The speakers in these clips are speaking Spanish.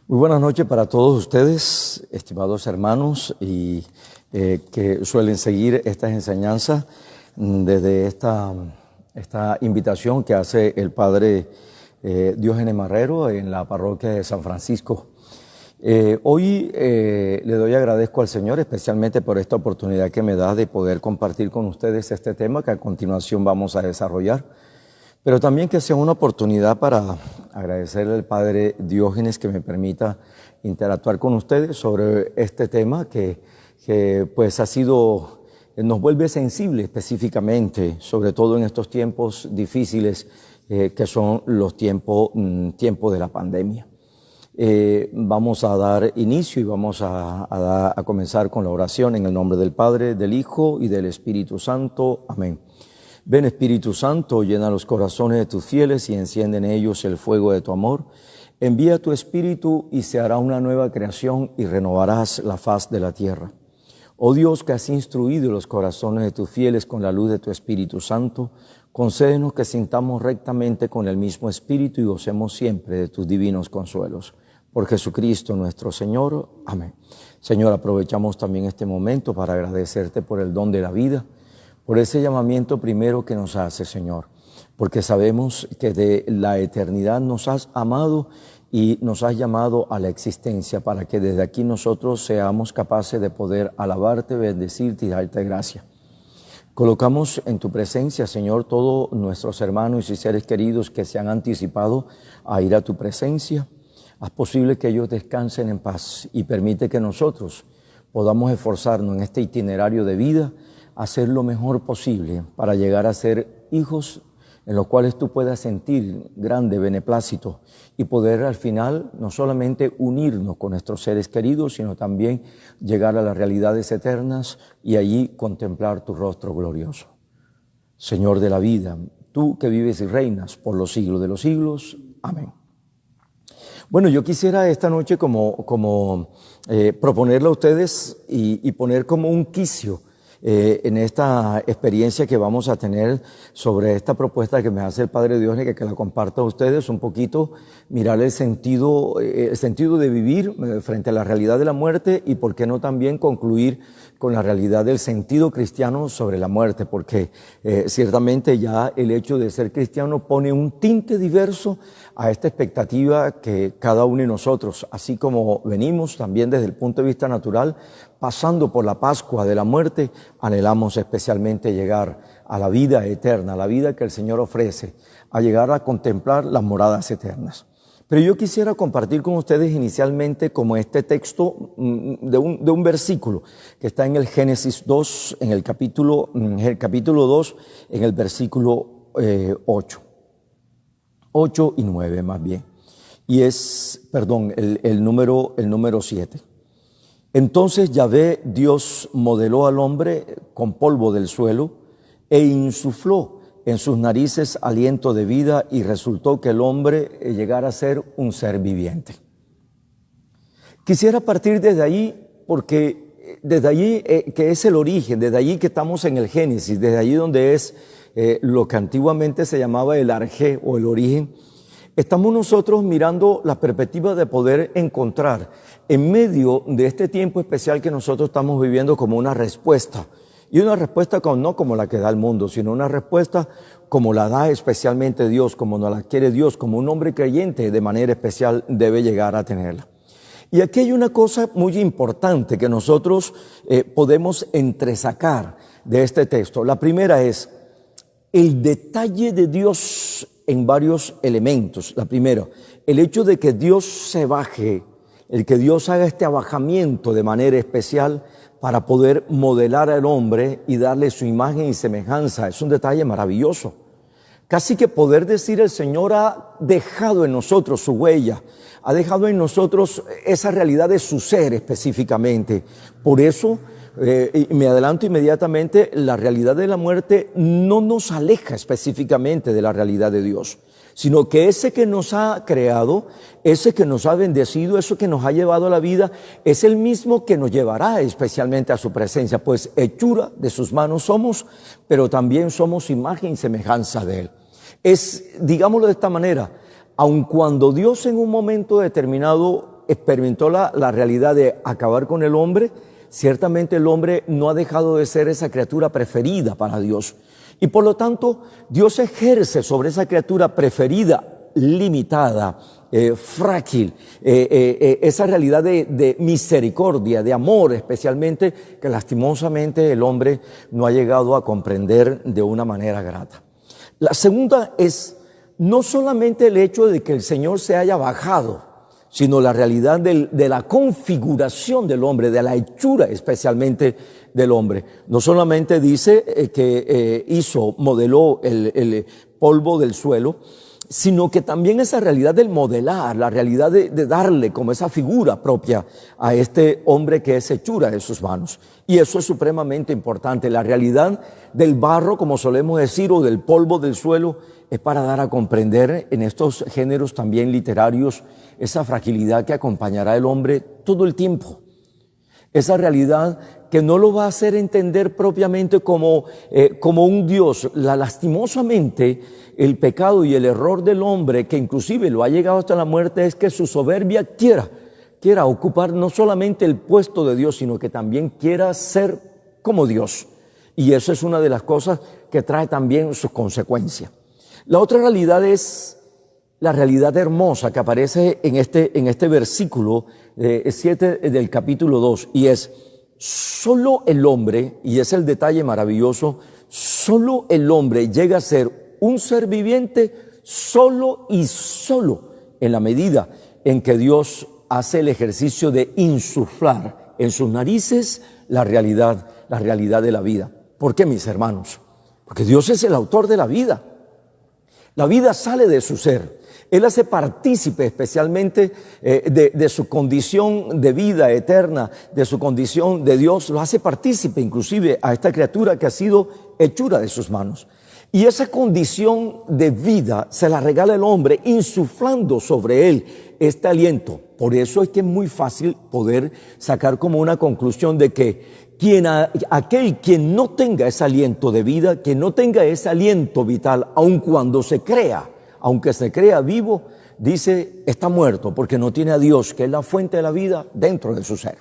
Muy buenas noches para todos ustedes, estimados hermanos, y que suelen seguir estas enseñanzas desde esta invitación que hace el Padre Diógenes Marrero en la parroquia de San Francisco. Hoy le doy agradezco al Señor especialmente por esta oportunidad que me da de poder compartir con ustedes este tema que a continuación vamos a desarrollar. Pero también que sea una oportunidad para agradecerle al Padre Diógenes que me permita interactuar con ustedes sobre este tema que pues nos vuelve sensibles específicamente, sobre todo en estos tiempos difíciles que son los tiempos de la pandemia. Vamos a dar inicio y vamos a comenzar con la oración en el nombre del Padre, del Hijo y del Espíritu Santo. Amén. Ven Espíritu Santo, llena los corazones de tus fieles y enciende en ellos el fuego de tu amor. Envía tu Espíritu y se hará una nueva creación y renovarás la faz de la tierra. Oh Dios, que has instruido los corazones de tus fieles con la luz de tu Espíritu Santo, concédenos que sintamos rectamente con el mismo Espíritu y gocemos siempre de tus divinos consuelos. Por Jesucristo nuestro Señor. Amén. Señor, aprovechamos también este momento para agradecerte por el don de la vida, por ese llamamiento primero que nos hace, Señor, porque sabemos que de la eternidad nos has amado y nos has llamado a la existencia para que desde aquí nosotros seamos capaces de poder alabarte, bendecirte y darte gracia. Colocamos en tu presencia, Señor, todos nuestros hermanos y seres queridos que se han anticipado a ir a tu presencia. Haz posible que ellos descansen en paz y permite que nosotros podamos esforzarnos en este itinerario de vida, hacer lo mejor posible para llegar a ser hijos en los cuales tú puedas sentir grande beneplácito y poder al final no solamente unirnos con nuestros seres queridos, sino también llegar a las realidades eternas y allí contemplar tu rostro glorioso. Señor de la vida, tú que vives y reinas por los siglos de los siglos. Amén. Bueno, yo quisiera esta noche proponerle a ustedes y poner como un quicio en esta experiencia que vamos a tener sobre esta propuesta que me hace el Padre Diógenes, que la comparto a ustedes un poquito, mirar el sentido de vivir frente a la realidad de la muerte y por qué no también concluir con la realidad del sentido cristiano sobre la muerte, porque ciertamente ya el hecho de ser cristiano pone un tinte diverso a esta expectativa que cada uno de nosotros, así como venimos también desde el punto de vista natural, pasando por la Pascua de la muerte, anhelamos especialmente llegar a la vida eterna, a la vida que el Señor ofrece, a llegar a contemplar las moradas eternas. Pero yo quisiera compartir con ustedes inicialmente como este texto de un versículo que está en el Génesis 2, en el capítulo 2, en el versículo 8 y 9 más bien. Y es, el número 7. Entonces Yahvé Dios modeló al hombre con polvo del suelo e insufló en sus narices aliento de vida y resultó que el hombre llegara a ser un ser viviente. Quisiera partir desde ahí porque desde allí que es el origen, desde allí que estamos en el Génesis, desde allí donde es lo que antiguamente se llamaba el arjé o el origen. Estamos nosotros mirando la perspectiva de poder encontrar en medio de este tiempo especial que nosotros estamos viviendo como una respuesta. Y una respuesta no como la que da el mundo, sino una respuesta como la da especialmente Dios, como nos la quiere Dios, como un hombre creyente de manera especial debe llegar a tenerla. Y aquí hay una cosa muy importante que nosotros podemos entresacar de este texto. La primera es el detalle de Dios en varios elementos. La primera, el hecho de que Dios se baje, el que Dios haga este abajamiento de manera especial para poder modelar al hombre y darle su imagen y semejanza. Es un detalle maravilloso. Casi que poder decir el Señor ha dejado en nosotros su huella, ha dejado en nosotros esa realidad de su ser específicamente. Por eso, me adelanto inmediatamente, la realidad de la muerte no nos aleja específicamente de la realidad de Dios, sino que ese que nos ha creado, ese que nos ha bendecido, eso que nos ha llevado a la vida, es el mismo que nos llevará especialmente a su presencia, pues hechura de sus manos somos, pero también somos imagen y semejanza de Él. Es, digámoslo de esta manera, aun cuando Dios en un momento determinado experimentó la realidad de acabar con el hombre, ciertamente el hombre no ha dejado de ser esa criatura preferida para Dios. Y por lo tanto, Dios ejerce sobre esa criatura preferida, limitada, frágil, esa realidad de misericordia, de amor especialmente, que lastimosamente el hombre no ha llegado a comprender de una manera grata. La segunda es no solamente el hecho de que el Señor se haya bajado, sino la realidad de la configuración del hombre, de la hechura especialmente del hombre. No solamente dice que modeló el polvo del suelo, sino que también esa realidad del modelar, la realidad de darle como esa figura propia a este hombre que es hechura de sus manos. Y eso es supremamente importante. La realidad del barro, como solemos decir, o del polvo del suelo, es para dar a comprender en estos géneros también literarios esa fragilidad que acompañará al hombre todo el tiempo. Esa realidad que no lo va a hacer entender propiamente como un Dios. Lastimosamente, el pecado y el error del hombre, que inclusive lo ha llegado hasta la muerte, es que su soberbia quiera ocupar no solamente el puesto de Dios, sino que también quiera ser como Dios. Y eso es una de las cosas que trae también sus consecuencias. La otra realidad es la realidad hermosa que aparece en este versículo 7 del capítulo 2, y es: solo el hombre, y es el detalle maravilloso, solo el hombre llega a ser un ser viviente solo y solo en la medida en que Dios hace el ejercicio de insuflar en sus narices la realidad de la vida. ¿Por qué, mis hermanos? Porque Dios es el autor de la vida. La vida sale de su ser. Él hace partícipe especialmente de su condición de vida eterna, de su condición de Dios. Lo hace partícipe inclusive a esta criatura que ha sido hechura de sus manos. Y esa condición de vida se la regala el hombre, insuflando sobre él este aliento. Por eso es que es muy fácil poder sacar como una conclusión de que aquel quien no tenga ese aliento de vida, que no tenga ese aliento vital, aun cuando aunque se crea vivo, dice, está muerto, porque no tiene a Dios, que es la fuente de la vida, dentro de su ser.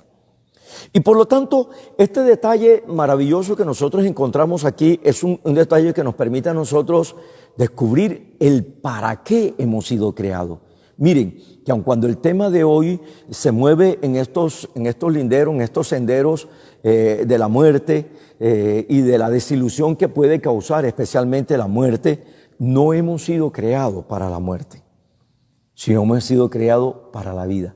Y por lo tanto, este detalle maravilloso que nosotros encontramos aquí es un detalle que nos permite a nosotros descubrir el para qué hemos sido creados. Miren, que aun cuando el tema de hoy se mueve en estos linderos, en estos senderos de la muerte y de la desilusión que puede causar especialmente la muerte, no hemos sido creados para la muerte, sino hemos sido creados para la vida.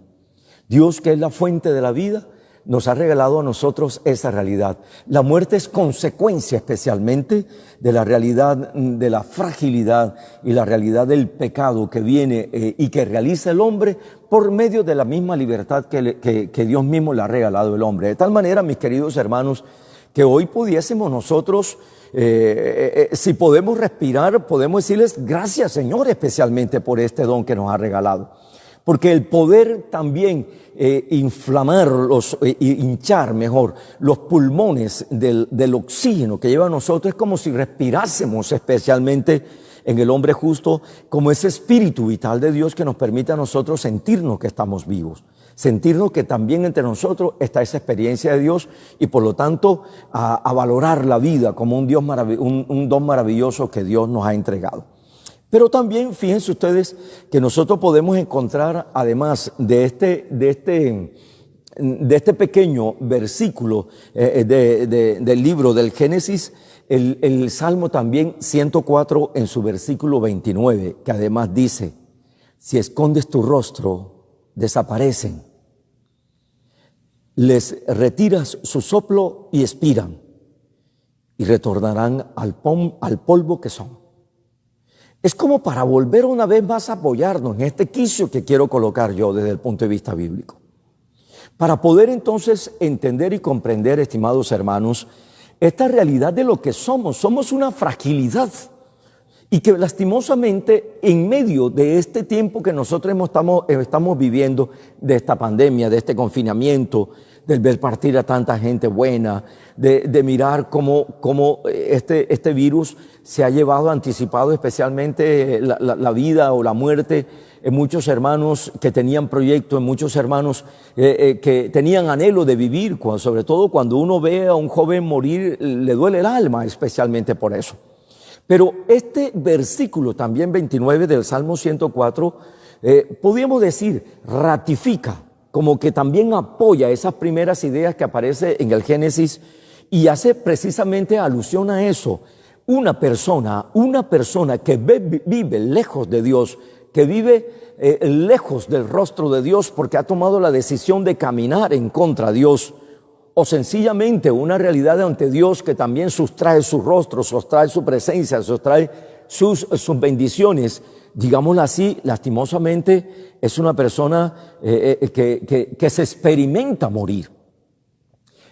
Dios, que es la fuente de la vida, nos ha regalado a nosotros esa realidad. La muerte es consecuencia especialmente de la realidad de la fragilidad y la realidad del pecado que viene y que realiza el hombre por medio de la misma libertad que Dios mismo le ha regalado al hombre. De tal manera, mis queridos hermanos, que hoy pudiésemos nosotros, si podemos respirar, podemos decirles gracias, Señor, especialmente por este don que nos ha regalado. Porque el poder también hinchar los pulmones del oxígeno que lleva a nosotros es como si respirásemos especialmente en el hombre justo, como ese espíritu vital de Dios que nos permite a nosotros sentirnos que estamos vivos, sentirnos que también entre nosotros está esa experiencia de Dios y por lo tanto a valorar la vida como un don maravilloso que Dios nos ha entregado. Pero también fíjense ustedes que nosotros podemos encontrar, además de este pequeño versículo del libro del Génesis, el Salmo también 104 en su versículo 29, que además dice, si escondes tu rostro, desaparecen, les retiras su soplo y expiran, y retornarán al polvo que son. Es como para volver una vez más a apoyarnos en este quicio que quiero colocar yo desde el punto de vista bíblico. Para poder entonces entender y comprender, estimados hermanos, esta realidad de lo que somos. Somos una fragilidad Y que lastimosamente en medio de este tiempo que nosotros estamos viviendo, de esta pandemia, de este confinamiento, del ver partir a tanta gente buena, de mirar cómo este virus se ha llevado anticipado especialmente la vida o la muerte en muchos hermanos que tenían proyectos, en muchos hermanos que tenían anhelo de vivir, sobre todo cuando uno ve a un joven morir, le duele el alma especialmente por eso. Pero este versículo también 29 del Salmo 104, podríamos decir, ratifica, como que también apoya esas primeras ideas que aparecen en el Génesis y hace precisamente alusión a eso. Una persona que vive lejos de Dios, que vive lejos del rostro de Dios porque ha tomado la decisión de caminar en contra de Dios, o sencillamente una realidad ante Dios que también sustrae su rostro, sustrae su presencia, sustrae sus bendiciones, digámoslo así, lastimosamente es una persona que se experimenta morir.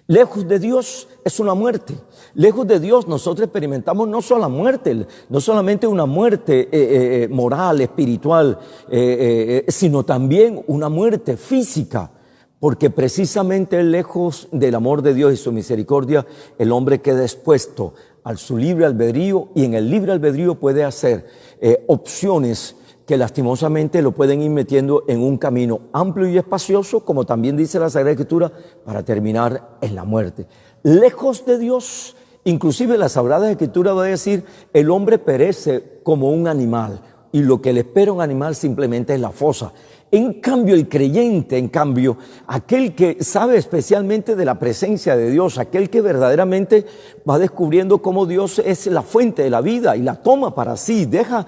Lejos de Dios es una muerte. Lejos de Dios nosotros experimentamos no solo muerte, no solamente una muerte moral, espiritual, sino también una muerte física. Porque precisamente lejos del amor de Dios y su misericordia, el hombre queda expuesto a su libre albedrío y en el libre albedrío puede hacer opciones que lastimosamente lo pueden ir metiendo en un camino amplio y espacioso, como también dice la Sagrada Escritura, para terminar en la muerte. Lejos de Dios, inclusive la Sagrada Escritura va a decir, el hombre perece como un animal y lo que le espera a un animal simplemente es la fosa. En cambio, el creyente, aquel que sabe especialmente de la presencia de Dios, aquel que verdaderamente va descubriendo cómo Dios es la fuente de la vida y la toma para sí, deja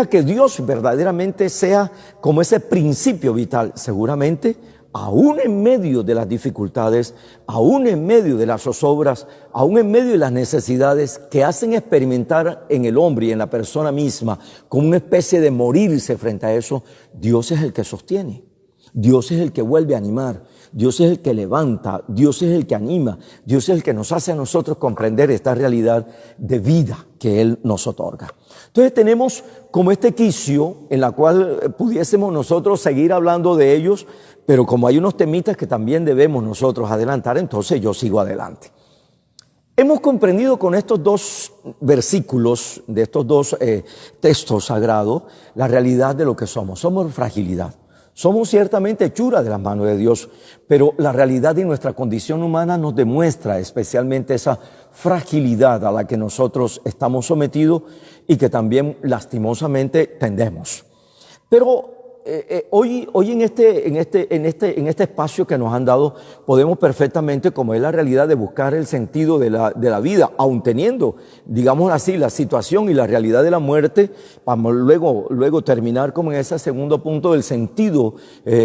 que Dios verdaderamente sea como ese principio vital, seguramente, aún en medio de las dificultades, aún en medio de las zozobras, aún en medio de las necesidades que hacen experimentar en el hombre y en la persona misma como una especie de morirse frente a eso, Dios es el que sostiene, Dios es el que vuelve a animar, Dios es el que levanta, Dios es el que anima, Dios es el que nos hace a nosotros comprender esta realidad de vida que Él nos otorga. Entonces tenemos como este quicio en la cual pudiésemos nosotros seguir hablando de ellos, pero como hay unos temitas que también debemos nosotros adelantar, entonces yo sigo adelante. Hemos comprendido con estos dos versículos, de estos dos textos sagrados, la realidad de lo que somos. Somos fragilidad. Somos ciertamente hechura de las manos de Dios, pero la realidad de nuestra condición humana nos demuestra especialmente esa fragilidad a la que nosotros estamos sometidos y que también lastimosamente tendemos. Pero hoy en este espacio que nos han dado, podemos perfectamente, como es la realidad, de buscar el sentido de la vida, aun teniendo, digamos así, la situación y la realidad de la muerte, vamos luego terminar como en ese segundo punto del sentido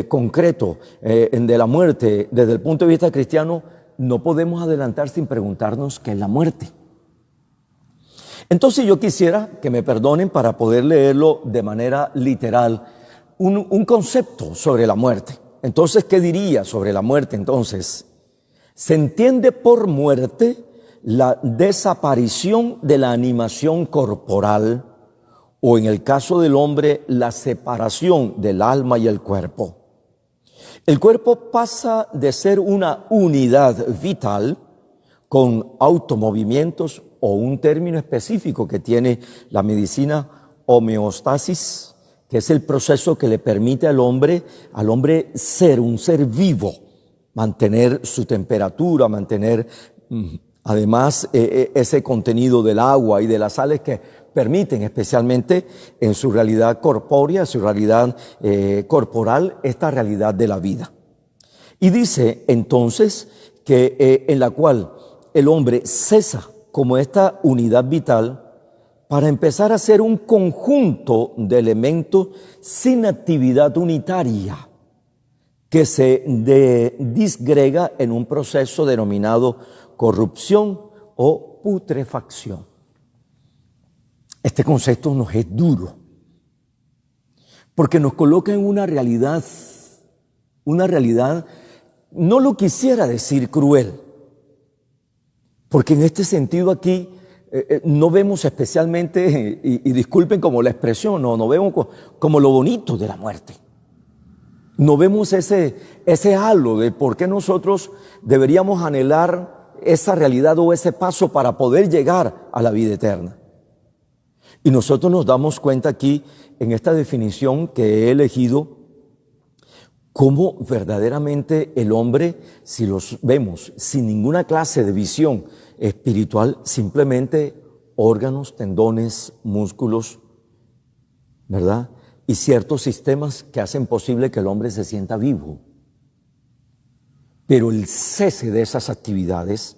concreto de la muerte. Desde el punto de vista cristiano, no podemos adelantar sin preguntarnos qué es la muerte. Entonces yo quisiera que me perdonen para poder leerlo de manera literal, un concepto sobre la muerte. Entonces, ¿qué diría sobre la muerte? Entonces, se entiende por muerte la desaparición de la animación corporal o, en el caso del hombre, la separación del alma y el cuerpo. El cuerpo pasa de ser una unidad vital con automovimientos o un término específico que tiene la medicina, homeostasis, que es el proceso que le permite al hombre ser un ser vivo, mantener su temperatura, mantener además ese contenido del agua y de las sales que permiten especialmente en su realidad corpórea, su realidad corporal, esta realidad de la vida. Y dice entonces que en la cual el hombre cesa como esta unidad vital para empezar a ser un conjunto de elementos sin actividad unitaria que se disgrega en un proceso denominado corrupción o putrefacción. Este concepto nos es duro porque nos coloca en una realidad, no lo quisiera decir cruel, porque en este sentido aquí no vemos especialmente, y disculpen como la expresión, no vemos como lo bonito de la muerte. No vemos ese halo de por qué nosotros deberíamos anhelar esa realidad o ese paso para poder llegar a la vida eterna. Y nosotros nos damos cuenta aquí, en esta definición que he elegido, cómo verdaderamente el hombre, si los vemos sin ninguna clase de visión espiritual, simplemente órganos, tendones, músculos, ¿verdad? Y ciertos sistemas que hacen posible que el hombre se sienta vivo. Pero el cese de esas actividades,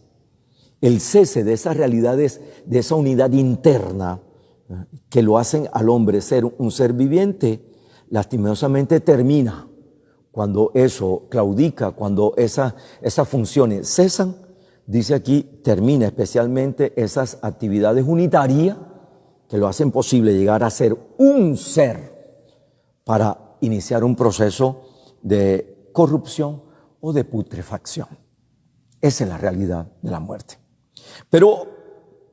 el cese de esas realidades, de esa unidad interna que lo hacen al hombre ser un ser viviente, lastimosamente termina cuando eso claudica, cuando esas funciones cesan. Dice aquí, termina especialmente esas actividades unitarias que lo hacen posible llegar a ser un ser para iniciar un proceso de corrupción o de putrefacción. Esa es la realidad de la muerte. Pero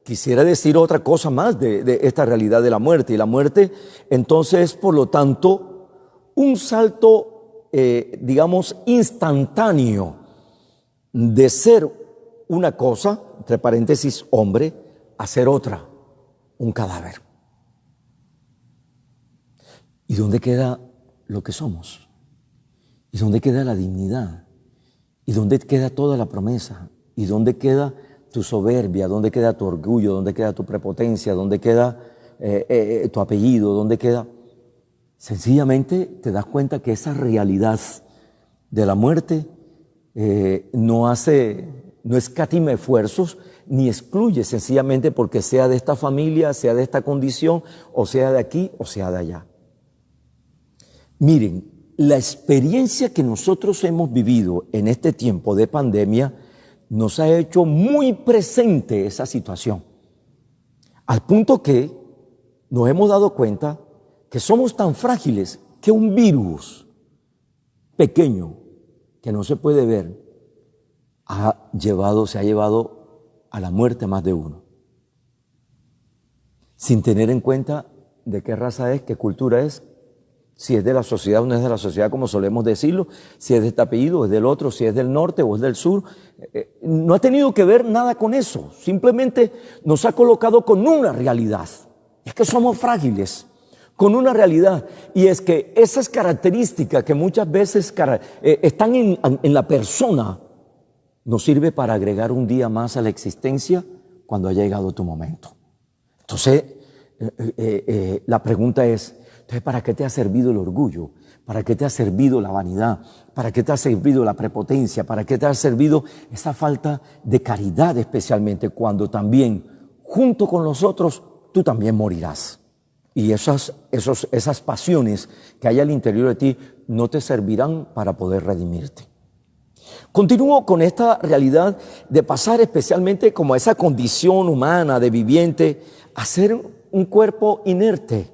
quisiera decir otra cosa más de esta realidad de la muerte. Y la muerte, entonces, por lo tanto, un salto, digamos, instantáneo de ser una cosa, entre paréntesis, hombre, a ser otra, un cadáver. ¿Y dónde queda lo que somos? ¿Y dónde queda la dignidad? ¿Y dónde queda toda la promesa? ¿Y dónde queda tu soberbia? ¿Dónde queda tu orgullo? ¿Dónde queda tu prepotencia? ¿Dónde queda tu apellido? ¿Dónde queda? Sencillamente te das cuenta que esa realidad de la muerte no escatima esfuerzos ni excluye sencillamente porque sea de esta familia, sea de esta condición, o sea de aquí, o sea de allá. Miren, la experiencia que nosotros hemos vivido en este tiempo de pandemia nos ha hecho muy presente esa situación, al punto que nos hemos dado cuenta que somos tan frágiles que un virus pequeño que no se puede ver se ha llevado a la muerte más de uno, sin tener en cuenta de qué raza es, qué cultura es, si es de la sociedad o no es de la sociedad, como solemos decirlo, si es de este apellido o es del otro, si es del norte o es del sur. No ha tenido que ver nada con eso, simplemente nos ha colocado con una realidad. Es que somos frágiles, con una realidad, y es que esas características que muchas veces están en la persona, nos sirve para agregar un día más a la existencia cuando ha llegado tu momento. Entonces, la pregunta es, entonces, ¿para qué te ha servido el orgullo? ¿Para qué te ha servido la vanidad? ¿Para qué te ha servido la prepotencia? ¿Para qué te ha servido esa falta de caridad, especialmente cuando también, junto con los otros, tú también morirás? Y esas pasiones que hay al interior de ti no te servirán para poder redimirte. Continúo con esta realidad de pasar especialmente como a esa condición humana de viviente a ser un cuerpo inerte,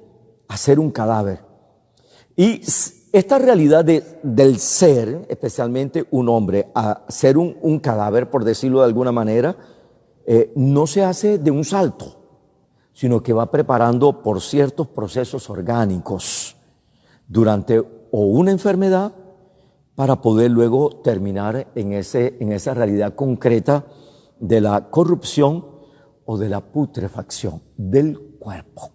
a ser un cadáver. Y esta realidad del ser, especialmente un hombre, a ser un cadáver, por decirlo de alguna manera, no se hace de un salto, sino que va preparando por ciertos procesos orgánicos durante o una enfermedad para poder luego terminar en esa realidad concreta de la corrupción o de la putrefacción del cuerpo.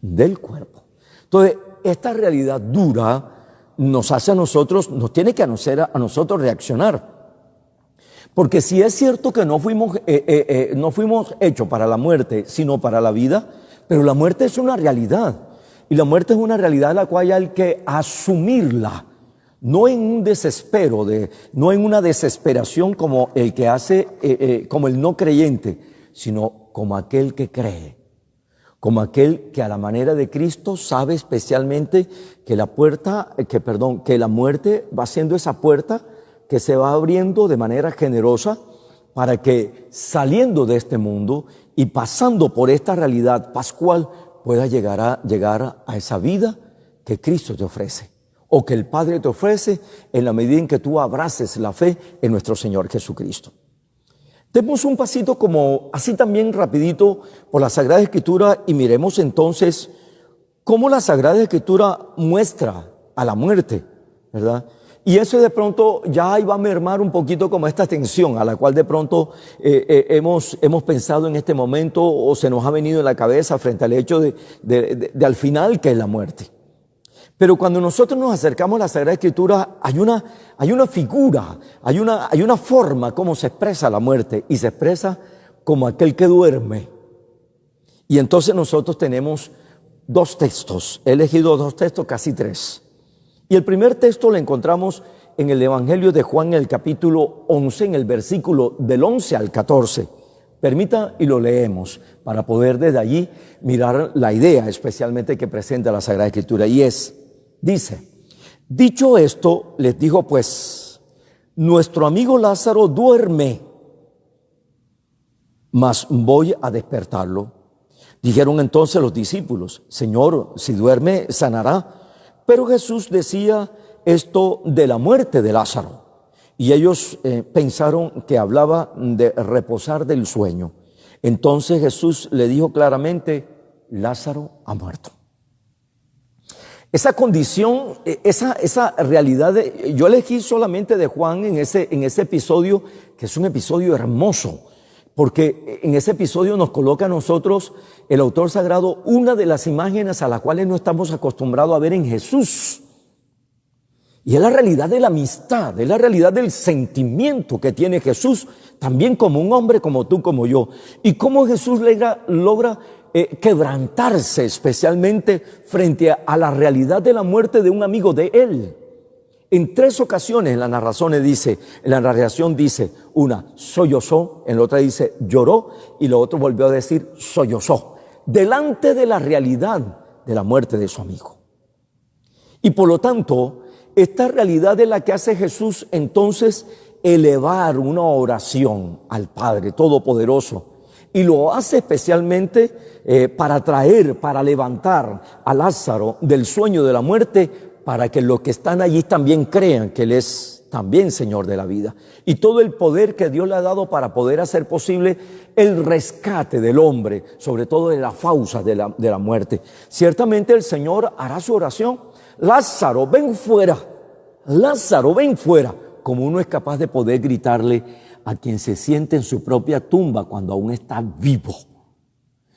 Entonces, esta realidad dura nos hace a nosotros, nos tiene que hacer a nosotros reaccionar. Porque si es cierto que no fuimos hechos para la muerte, sino para la vida, pero la muerte es una realidad. Y la muerte es una realidad la cual hay que asumirla. No en un desespero, no en una desesperación como el que hace, como el no creyente, sino como aquel que cree. Como aquel que a la manera de Cristo sabe especialmente que la muerte va siendo esa puerta que se va abriendo de manera generosa para que saliendo de este mundo y pasando por esta realidad pascual pueda llegar a esa vida que Cristo te ofrece o que el Padre te ofrece en la medida en que tú abraces la fe en nuestro Señor Jesucristo. Demos un pasito como así también rapidito por la Sagrada Escritura y miremos entonces cómo la Sagrada Escritura muestra a la muerte, ¿verdad? Y eso de pronto ya ahí va a mermar un poquito como esta tensión a la cual de pronto hemos pensado en este momento o se nos ha venido en la cabeza frente al hecho de al final que es la muerte. Pero cuando nosotros nos acercamos a la Sagrada Escritura hay una figura, hay una forma como se expresa la muerte y se expresa como aquel que duerme. Y entonces nosotros tenemos dos textos, he elegido dos textos, casi tres. Y el primer texto lo encontramos en el Evangelio de Juan, en el capítulo 11, en el versículo del 11 al 14. Permita y lo leemos para poder desde allí mirar la idea especialmente que presenta la Sagrada Escritura. Y dice, dicho esto, les dijo pues, nuestro amigo Lázaro duerme, mas voy a despertarlo. Dijeron entonces los discípulos, Señor, si duerme, sanará. Pero Jesús decía esto de la muerte de Lázaro. Y ellos pensaron que hablaba de reposar del sueño. Entonces Jesús le dijo claramente, Lázaro ha muerto. Esa condición, esa realidad, yo elegí solamente de Juan en ese episodio, que es un episodio hermoso, porque en ese episodio nos coloca a nosotros, el autor sagrado, una de las imágenes a las cuales no estamos acostumbrados a ver en Jesús. Y es la realidad de la amistad, es la realidad del sentimiento que tiene Jesús, también como un hombre como tú, como yo. Y cómo Jesús logra quebrantarse especialmente frente a la realidad de la muerte de un amigo de él. En tres ocasiones en la narración dice, una sollozó, en la otra dice lloró y lo otro volvió a decir sollozó, delante de la realidad de la muerte de su amigo. Y por lo tanto, esta realidad es la que hace Jesús entonces elevar una oración al Padre Todopoderoso. Y lo hace especialmente para levantar a Lázaro del sueño de la muerte, para que los que están allí también crean que Él es también Señor de la vida. Y todo el poder que Dios le ha dado para poder hacer posible el rescate del hombre, sobre todo de la fausa de la muerte. Ciertamente el Señor hará su oración. Lázaro, ven fuera. Lázaro, ven fuera. Como uno es capaz de poder gritarle a quien se siente en su propia tumba cuando aún está vivo.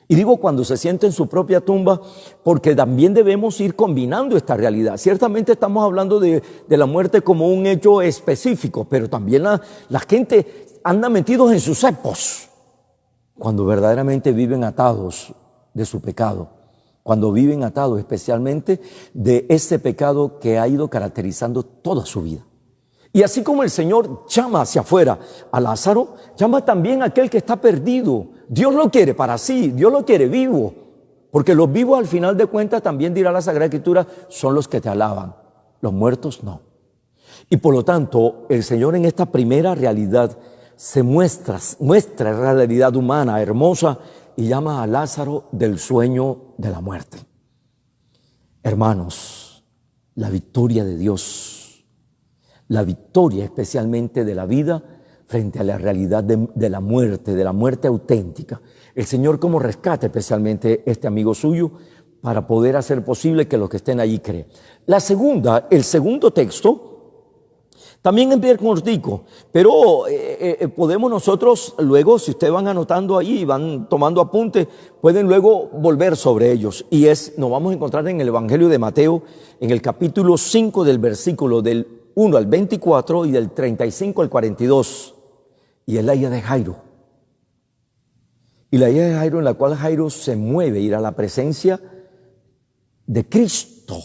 Y digo cuando se siente en su propia tumba porque también debemos ir combinando esta realidad. Ciertamente estamos hablando de la muerte como un hecho específico, pero también la gente anda metidos en sus cepos cuando verdaderamente viven atados de su pecado, cuando viven atados especialmente de ese pecado que ha ido caracterizando toda su vida. Y así como el Señor llama hacia afuera a Lázaro, llama también a aquel que está perdido. Dios lo quiere para sí, Dios lo quiere vivo. Porque los vivos al final de cuentas, también dirá la Sagrada Escritura, son los que te alaban. Los muertos no. Y por lo tanto, el Señor en esta primera realidad se muestra la realidad humana, hermosa, y llama a Lázaro del sueño de la muerte. Hermanos, la victoria de Dios, la victoria especialmente de la vida frente a la realidad de la muerte auténtica. El Señor como rescate especialmente este amigo suyo para poder hacer posible que los que estén allí crean. El segundo texto, también es bien cortico, pero podemos nosotros luego, si ustedes van anotando ahí y van tomando apuntes, pueden luego volver sobre ellos. Y nos vamos a encontrar en el Evangelio de Mateo, en el capítulo 5 del versículo del 1 al 24 y del 35 al 42. Y es la hija de Jairo. Y la hija de Jairo, en la cual Jairo se mueve a ir a la presencia de Cristo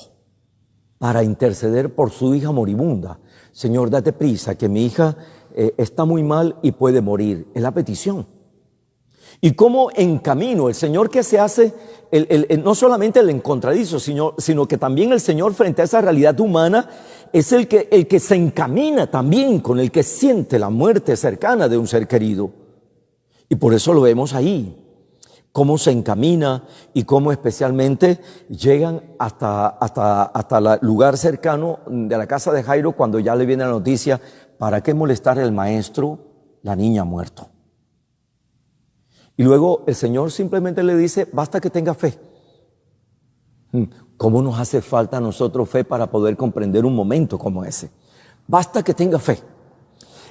para interceder por su hija moribunda. Señor, date prisa, que mi hija está muy mal y puede morir. Es la petición. Y cómo en camino el Señor que se hace, no solamente el encontradizo, sino que también el Señor frente a esa realidad humana es el que se encamina también con el que siente la muerte cercana de un ser querido. Y por eso lo vemos ahí, cómo se encamina y cómo especialmente llegan hasta el lugar cercano de la casa de Jairo cuando ya le viene la noticia, ¿para qué molestar al maestro? La niña ha muerto. Y luego el Señor simplemente le dice, basta que tenga fe. ¿Cómo nos hace falta a nosotros fe para poder comprender un momento como ese? Basta que tenga fe.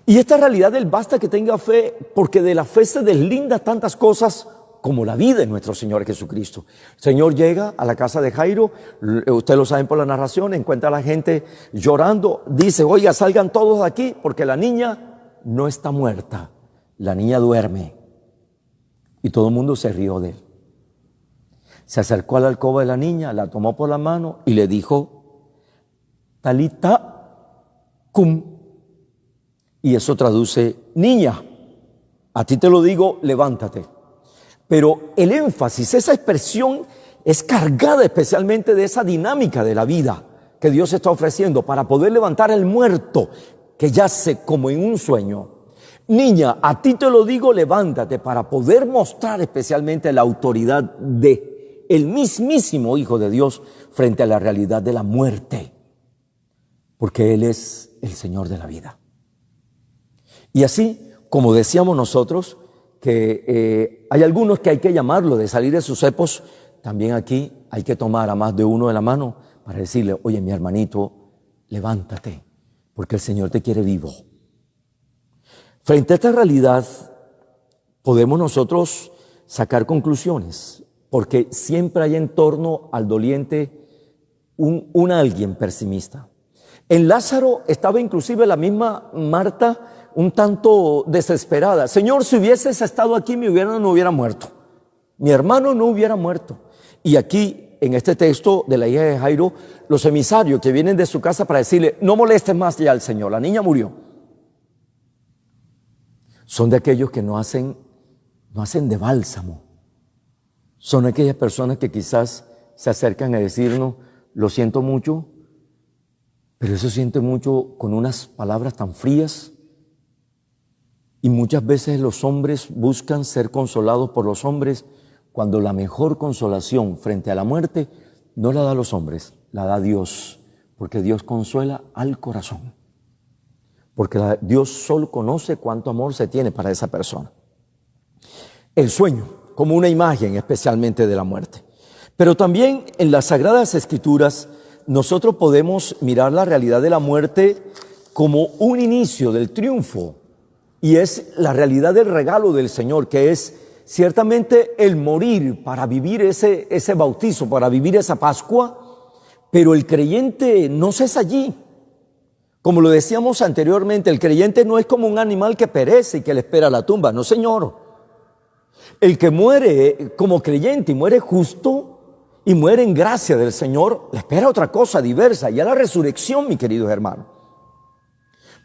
Y esta realidad del basta que tenga fe, porque de la fe se deslindan tantas cosas como la vida de nuestro Señor Jesucristo. El Señor llega a la casa de Jairo, ustedes lo saben por la narración, encuentra a la gente llorando, dice, oiga, salgan todos de aquí porque la niña no está muerta, la niña duerme. Y todo el mundo se rió de él. Se acercó a la alcoba de la niña, la tomó por la mano y le dijo, Talita cum. Y eso traduce, niña, a ti te lo digo, levántate. Pero el énfasis, esa expresión es cargada especialmente de esa dinámica de la vida que Dios está ofreciendo para poder levantar al muerto que yace como en un sueño. Niña, a ti te lo digo, levántate, para poder mostrar especialmente la autoridad de el mismísimo Hijo de Dios frente a la realidad de la muerte, porque Él es el Señor de la vida. Y así, como decíamos nosotros, que hay algunos que hay que llamarlo de salir de sus cepos, también aquí hay que tomar a más de uno de la mano para decirle, oye, mi hermanito, levántate, porque el Señor te quiere vivo. Frente a esta realidad, podemos nosotros sacar conclusiones, porque siempre hay en torno al doliente un alguien pesimista. En Lázaro estaba inclusive la misma Marta, un tanto desesperada. Señor, si hubieses estado aquí, mi hermano no hubiera muerto. Mi hermano no hubiera muerto. Y aquí, en este texto de la hija de Jairo, los emisarios que vienen de su casa para decirle, no molestes más ya al Señor, la niña murió. Son de aquellos que no hacen de bálsamo. Son aquellas personas que quizás se acercan a decirnos, lo siento mucho, pero eso siente mucho con unas palabras tan frías. Y muchas veces los hombres buscan ser consolados por los hombres cuando la mejor consolación frente a la muerte no la da los hombres, la da Dios, porque Dios consuela al corazón, porque Dios solo conoce cuánto amor se tiene para esa persona. El sueño, como una imagen especialmente de la muerte. Pero también en las Sagradas Escrituras nosotros podemos mirar la realidad de la muerte como un inicio del triunfo. Y es la realidad del regalo del Señor, que es ciertamente el morir para vivir ese bautizo, para vivir esa Pascua, pero el creyente no cesa allí. Como lo decíamos anteriormente, el creyente no es como un animal que perece y que le espera la tumba, no, señor. El que muere como creyente y muere justo y muere en gracia del Señor, le espera otra cosa diversa, y a la resurrección, mi querido hermano.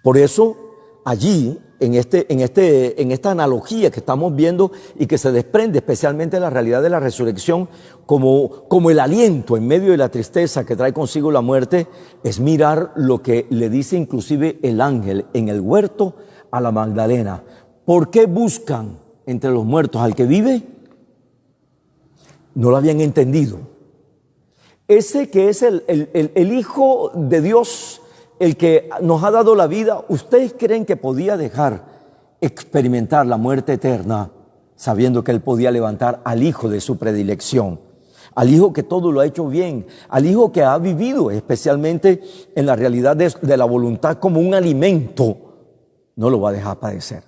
Por eso, allí, en esta analogía que estamos viendo y que se desprende especialmente de la realidad de la resurrección como el aliento en medio de la tristeza que trae consigo la muerte, es mirar lo que le dice inclusive el ángel en el huerto a la Magdalena. ¿Por qué buscan entre los muertos al que vive? No lo habían entendido. Ese que es el Hijo de Dios, el que nos ha dado la vida, ¿ustedes creen que podía dejar experimentar la muerte eterna sabiendo que Él podía levantar al Hijo de su predilección, al Hijo que todo lo ha hecho bien, al Hijo que ha vivido especialmente en la realidad de la voluntad como un alimento? No lo va a dejar padecer.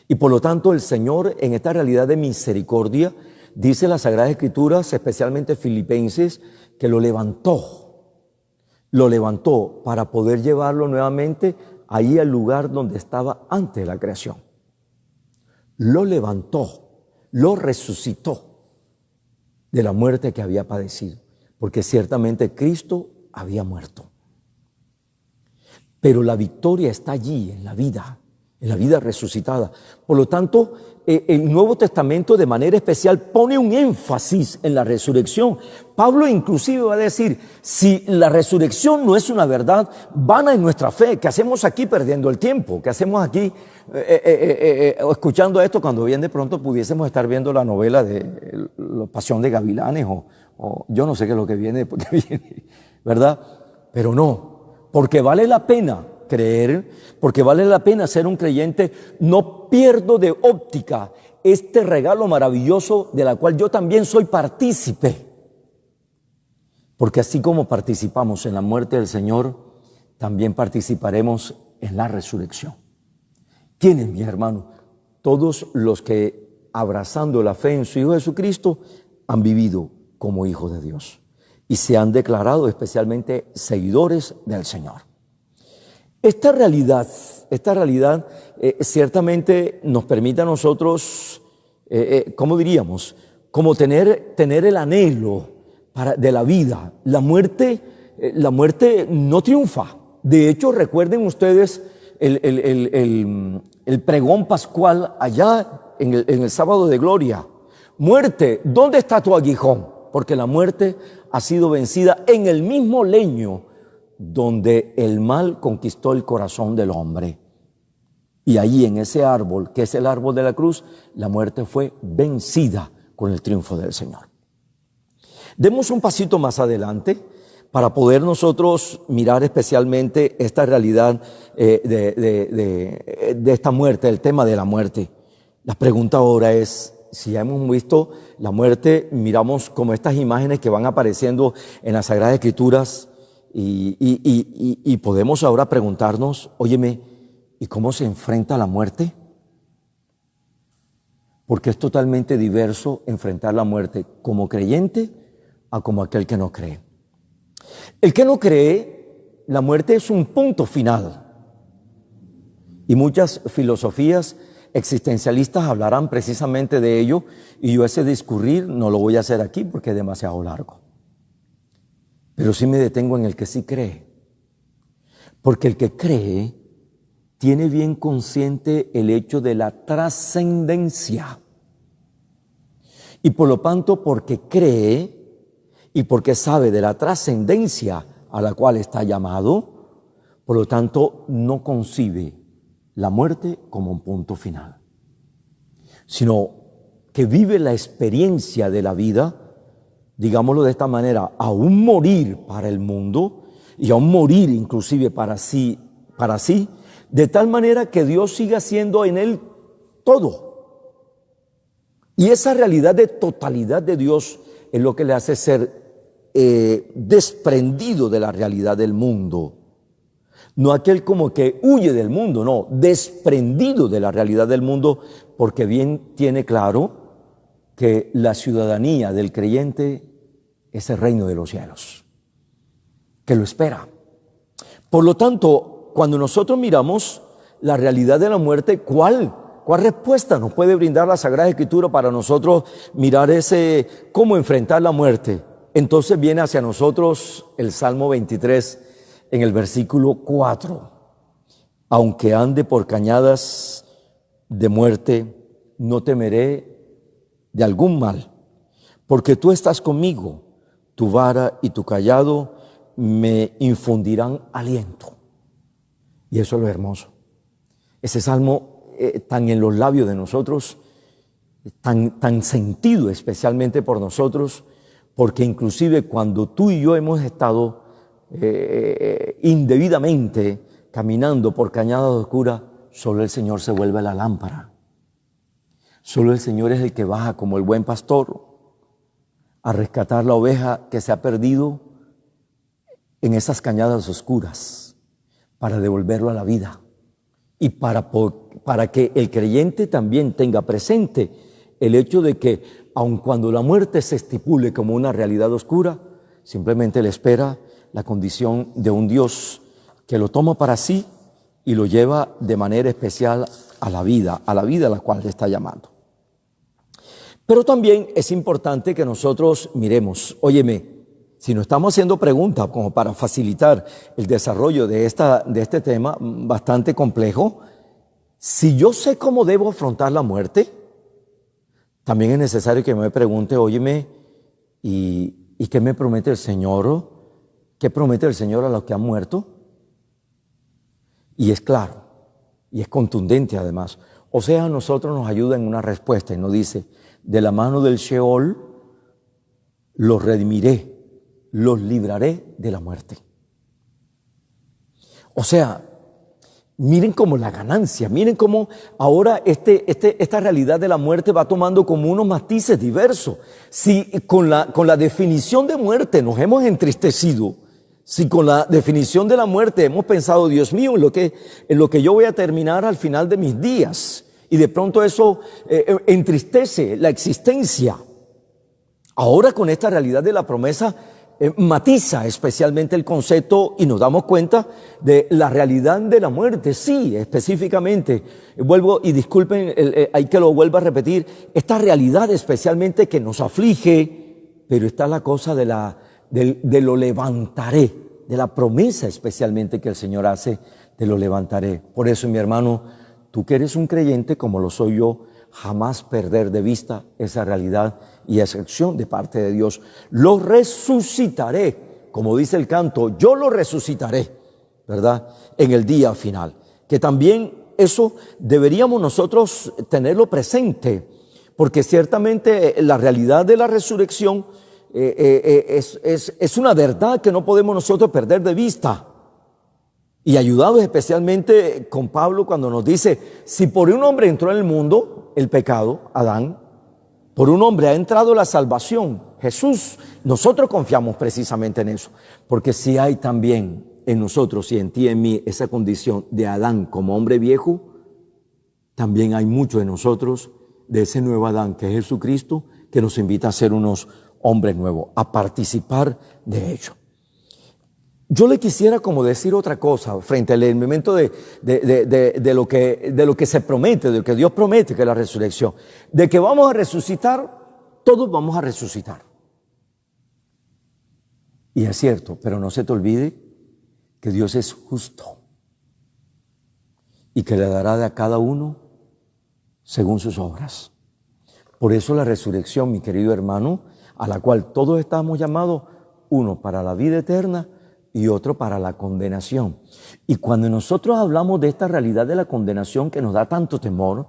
Y por lo tanto el Señor, en esta realidad de misericordia, dice las Sagradas Escrituras, especialmente Filipenses, que lo levantó para poder llevarlo nuevamente ahí al lugar donde estaba antes de la creación. Lo levantó, lo resucitó de la muerte que había padecido, porque ciertamente Cristo había muerto. Pero la victoria está allí, en la vida resucitada. Por lo tanto, el Nuevo Testamento de manera especial pone un énfasis en la resurrección. Pablo inclusive va a decir, si la resurrección no es una verdad, vana es nuestra fe. ¿Qué hacemos aquí perdiendo el tiempo? ¿Qué hacemos aquí escuchando esto cuando bien de pronto pudiésemos estar viendo la novela de La Pasión de Gavilanes o yo no sé qué es lo que viene, ¿verdad? Pero no, porque vale la pena creer, porque vale la pena ser un creyente. No pierdo de óptica este regalo maravilloso de la cual yo también soy partícipe. Porque así como participamos en la muerte del Señor, también participaremos en la resurrección. ¿Quiénes, mi hermano? Todos los que, abrazando la fe en su Hijo Jesucristo, han vivido como hijos de Dios y se han declarado especialmente seguidores del Señor. Esta realidad ciertamente nos permite a nosotros, ¿cómo diríamos? Como tener el anhelo de la vida. La muerte no triunfa. De hecho, recuerden ustedes el pregón pascual allá en el sábado de gloria. Muerte, ¿dónde está tu aguijón? Porque la muerte ha sido vencida en el mismo leño donde el mal conquistó el corazón del hombre. Y ahí en ese árbol, que es el árbol de la cruz, la muerte fue vencida con el triunfo del Señor. Demos un pasito más adelante para poder nosotros mirar especialmente esta realidad de esta muerte, el tema de la muerte. La pregunta ahora es, si ya hemos visto la muerte, miramos como estas imágenes que van apareciendo en las Sagradas Escrituras y podemos ahora preguntarnos, óyeme, ¿y cómo se enfrenta la muerte? Porque es totalmente diverso enfrentar la muerte como creyente a como aquel que no cree. El que no cree, la muerte es un punto final. Y muchas filosofías existencialistas hablarán precisamente de ello, y yo ese discurrir no lo voy a hacer aquí porque es demasiado largo. Pero sí me detengo en el que sí cree. Porque el que cree tiene bien consciente el hecho de la trascendencia. Y por lo tanto, porque cree y porque sabe de la trascendencia a la cual está llamado, por lo tanto, no concibe la muerte como un punto final, sino que vive la experiencia de la vida, digámoslo de esta manera, aún morir para el mundo y aún morir inclusive para sí, de tal manera que Dios siga siendo en él todo. Y esa realidad de totalidad de Dios es lo que le hace ser desprendido de la realidad del mundo. No aquel como que huye del mundo, no, desprendido de la realidad del mundo, porque bien tiene claro que la ciudadanía del creyente es el reino de los cielos, que lo espera. Por lo tanto, cuando nosotros miramos la realidad de la muerte, ¿cuál respuesta nos puede brindar la Sagrada Escritura para nosotros mirar cómo enfrentar la muerte? Entonces viene hacia nosotros el Salmo 23 en el versículo 4. Aunque ande por cañadas de muerte, no temeré de algún mal, porque tú estás conmigo, tu vara y tu cayado me infundirán aliento. Y eso es lo hermoso. Ese salmo tan en los labios de nosotros, tan sentido especialmente por nosotros, porque inclusive cuando tú y yo hemos estado indebidamente caminando por cañadas oscuras, solo el Señor se vuelve la lámpara. Solo el Señor es el que baja como el buen pastor a rescatar la oveja que se ha perdido en esas cañadas oscuras para devolverlo a la vida y para que el creyente también tenga presente el hecho de que aun cuando la muerte se estipule como una realidad oscura, simplemente le espera la condición de un Dios que lo toma para sí y lo lleva de manera especial a la vida a la cual le está llamando. Pero también es importante que nosotros miremos, óyeme, si no estamos haciendo preguntas como para facilitar el desarrollo de este tema bastante complejo, si yo sé cómo debo afrontar la muerte, también es necesario que me pregunte, óyeme, ¿y qué me promete el Señor? ¿Qué promete el Señor a los que han muerto? Y es claro, y es contundente además. O sea, a nosotros nos ayuda en una respuesta y nos dice, de la mano del Sheol los redimiré, los libraré de la muerte. O sea, Miren cómo la ganancia, miren cómo ahora esta realidad de la muerte va tomando como unos matices diversos. Si con la definición de muerte nos hemos entristecido, si con la definición de la muerte hemos pensado, Dios mío, en lo que yo voy a terminar al final de mis días, y de pronto eso entristece la existencia. Ahora con esta realidad de la promesa, matiza especialmente el concepto y nos damos cuenta de la realidad de la muerte. Sí, específicamente, vuelvo y disculpen, hay que lo vuelva a repetir, esta realidad especialmente que nos aflige, pero está la cosa de lo levantaré, de la promesa especialmente que el Señor hace, de lo levantaré. Por eso, mi hermano, tú que eres un creyente como lo soy yo, jamás perder de vista esa realidad y esa acción de parte de Dios. Lo resucitaré, como dice el canto, yo lo resucitaré, ¿verdad? En el día final. Que también eso deberíamos nosotros tenerlo presente, porque ciertamente la realidad de la resurrección es una verdad que no podemos nosotros perder de vista. Y ayudados especialmente con Pablo cuando nos dice, si por un hombre entró en el mundo el pecado, Adán, por un hombre ha entrado la salvación, Jesús. Nosotros confiamos precisamente en eso, porque si hay también en nosotros y en ti y en mí esa condición de Adán como hombre viejo, también hay mucho en nosotros de ese nuevo Adán que es Jesucristo, que nos invita a ser unos hombres nuevos, a participar de ello. Yo le quisiera como decir otra cosa frente al elemento de lo que se promete, de lo que Dios promete, que es la resurrección. De que vamos a resucitar, todos vamos a resucitar. Y es cierto, pero no se te olvide que Dios es justo y que le dará a cada uno según sus obras. Por eso la resurrección, mi querido hermano, a la cual todos estamos llamados, uno para la vida eterna y otro para la condenación. Y cuando nosotros hablamos de esta realidad de la condenación que nos da tanto temor,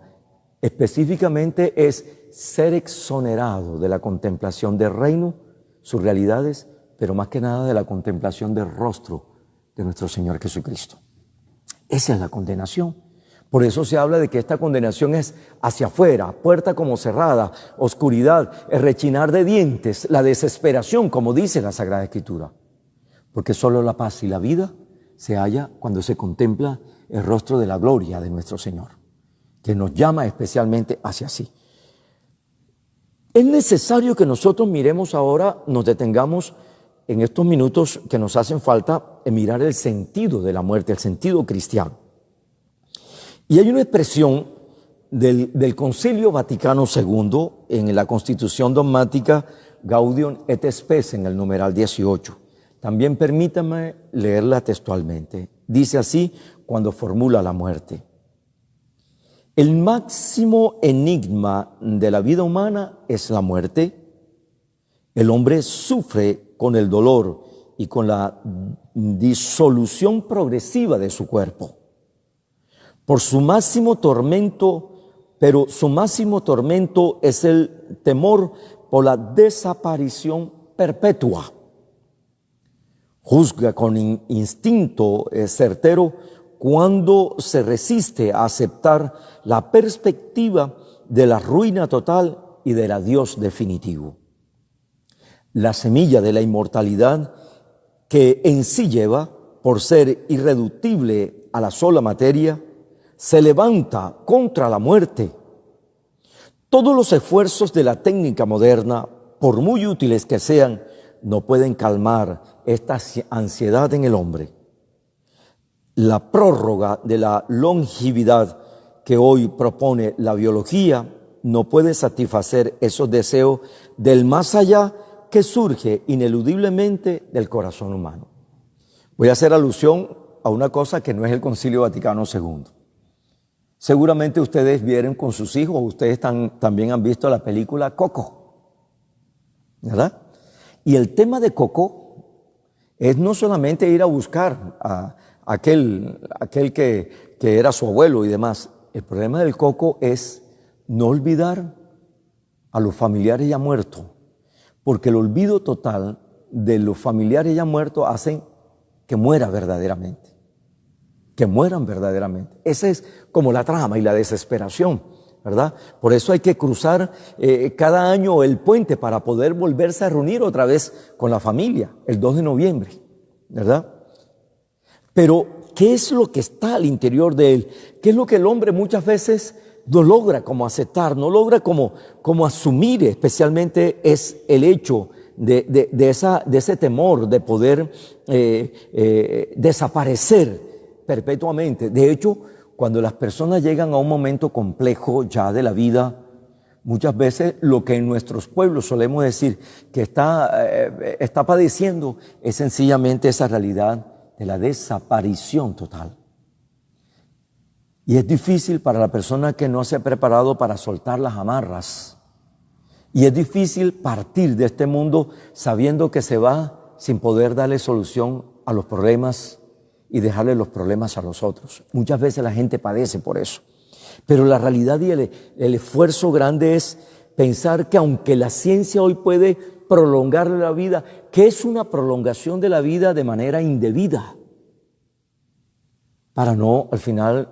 específicamente es ser exonerado de la contemplación del reino, sus realidades, pero más que nada de la contemplación del rostro de nuestro Señor Jesucristo. Esa es la condenación. Por eso se habla de que esta condenación es hacia afuera, puerta como cerrada, oscuridad, el rechinar de dientes, la desesperación, como dice la Sagrada Escritura. Porque solo la paz y la vida se halla cuando se contempla el rostro de la gloria de nuestro Señor, que nos llama especialmente hacia sí. Es necesario que nosotros miremos ahora, nos detengamos en estos minutos que nos hacen falta en mirar el sentido de la muerte, el sentido cristiano. Y hay una expresión del Concilio Vaticano II en la Constitución Dogmática Gaudium et Spes en el numeral 18. También permítame leerla textualmente. Dice así cuando formula la muerte. El máximo enigma de la vida humana es la muerte. El hombre sufre con el dolor y con la disolución progresiva de su cuerpo. Por su máximo tormento, pero su máximo tormento es el temor por la desaparición perpetua. Juzga con instinto certero cuando se resiste a aceptar la perspectiva de la ruina total y del adiós definitivo. La semilla de la inmortalidad que en sí lleva, por ser irreductible a la sola materia, se levanta contra la muerte. Todos los esfuerzos de la técnica moderna, por muy útiles que sean, no pueden calmar esta ansiedad en el hombre. La prórroga de la longevidad que hoy propone la biología no puede satisfacer esos deseos del más allá que surge ineludiblemente del corazón humano. Voy a hacer alusión a una cosa que no es el Concilio Vaticano II. Seguramente ustedes vieron con sus hijos, ustedes también han visto la película Coco, ¿verdad? Y el tema de Coco es no solamente ir a buscar a aquel que era su abuelo y demás. El problema del Coco es no olvidar a los familiares ya muertos, porque el olvido total de los familiares ya muertos hacen que muera verdaderamente. que mueran verdaderamente. Esa es como la trama y la desesperación, ¿verdad? Por eso hay que cruzar cada año el puente para poder volverse a reunir otra vez con la familia, el 2 de noviembre, ¿verdad? Pero, ¿qué es lo que está al interior de él? ¿Qué es lo que el hombre muchas veces no logra como aceptar, no logra como asumir? Especialmente es el hecho de ese temor de poder desaparecer perpetuamente. De hecho, cuando las personas llegan a un momento complejo ya de la vida, muchas veces lo que en nuestros pueblos solemos decir que está padeciendo es sencillamente esa realidad de la desaparición total. Y es difícil para la persona que no se ha preparado para soltar las amarras. Y es difícil partir de este mundo sabiendo que se va sin poder darle solución a los problemas y dejarle los problemas a los otros. Muchas veces la gente padece por eso. Pero la realidad y el esfuerzo grande es pensar que aunque la ciencia hoy puede prolongarle la vida, que es una prolongación de la vida de manera indebida, para no, al final,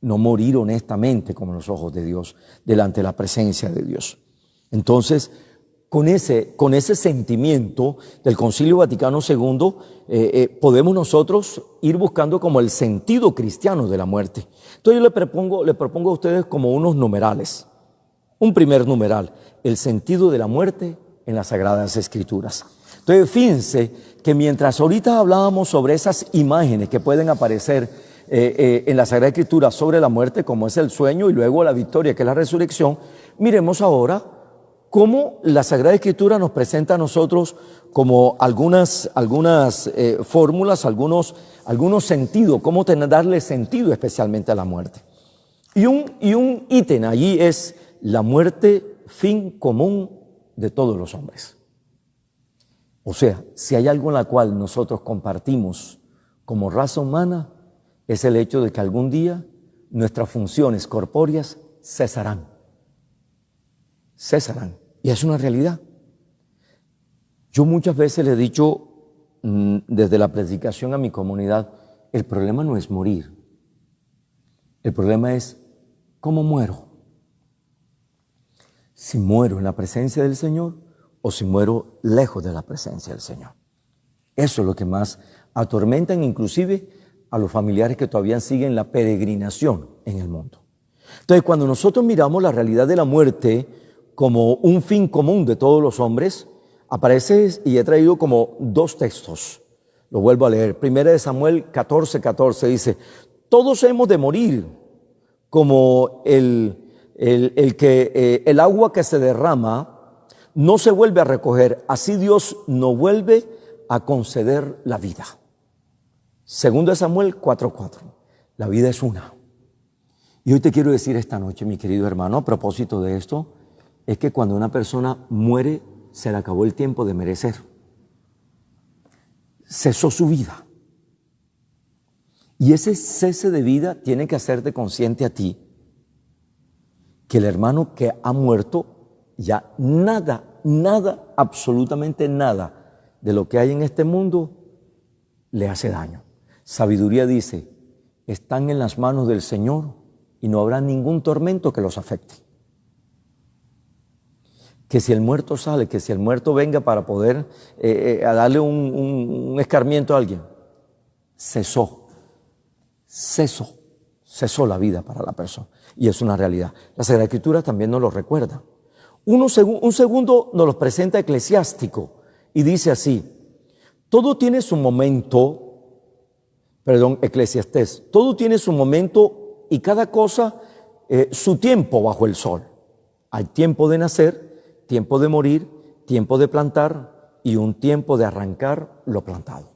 no morir honestamente como en los ojos de Dios, delante de la presencia de Dios. Entonces, con ese sentimiento del Concilio Vaticano II, podemos nosotros ir buscando como el sentido cristiano de la muerte. Entonces yo le propongo a ustedes como unos numerales. Un primer numeral, el sentido de la muerte en las Sagradas Escrituras. Entonces fíjense que mientras ahorita hablábamos sobre esas imágenes que pueden aparecer en la Sagrada Escritura sobre la muerte, como es el sueño y luego la victoria, que es la resurrección, miremos ahora cómo la Sagrada Escritura nos presenta a nosotros como algunas fórmulas, algunos sentidos, cómo darle sentido especialmente a la muerte. Y un ítem allí es la muerte, fin común de todos los hombres. O sea, si hay algo en la cual nosotros compartimos como raza humana, es el hecho de que algún día nuestras funciones corpóreas cesarán. Y es una realidad. Yo muchas veces le he dicho desde la predicación a mi comunidad, el problema no es morir. El problema es cómo muero. Si muero en la presencia del Señor o si muero lejos de la presencia del Señor. Eso es lo que más atormentan inclusive a los familiares que todavía siguen la peregrinación en el mundo. Entonces, cuando nosotros miramos la realidad de la muerte como un fin común de todos los hombres, aparece, y he traído como dos textos, lo vuelvo a leer. 1 Samuel 14:14 dice, todos hemos de morir como el agua que se derrama no se vuelve a recoger, así Dios no vuelve a conceder la vida. 2 Samuel 4:4, la vida es una. Y hoy te quiero decir esta noche, mi querido hermano, a propósito de esto, es que cuando una persona muere, se le acabó el tiempo de merecer. Cesó su vida. Y ese cese de vida tiene que hacerte consciente a ti que el hermano que ha muerto, ya nada, absolutamente nada de lo que hay en este mundo le hace daño. Sabiduría dice, están en las manos del Señor y no habrá ningún tormento que los afecte. Que si el muerto sale, que si el muerto venga para poder a darle un escarmiento a alguien, cesó la vida para la persona. Y es una realidad. La Sagrada Escritura también nos lo recuerda. Un segundo nos lo presenta Eclesiástico y dice así, todo tiene su momento, Eclesiastés, todo tiene su momento y cada cosa su tiempo bajo el sol. Hay tiempo de nacer, tiempo de morir, tiempo de plantar y un tiempo de arrancar lo plantado.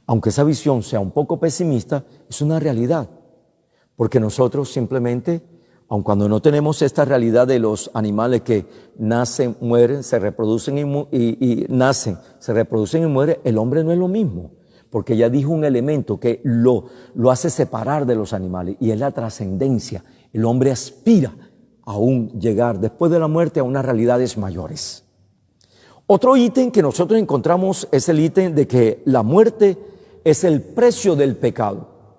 Aunque esa visión sea un poco pesimista, es una realidad, porque nosotros simplemente, aun cuando no tenemos esta realidad de los animales que nacen, mueren, se reproducen y nacen, se reproducen y mueren, el hombre no es lo mismo, porque ya dijo un elemento que lo hace separar de los animales y es la trascendencia. El hombre aspira aún llegar después de la muerte a unas realidades mayores. Otro ítem que nosotros encontramos es el ítem de que la muerte es el precio del pecado.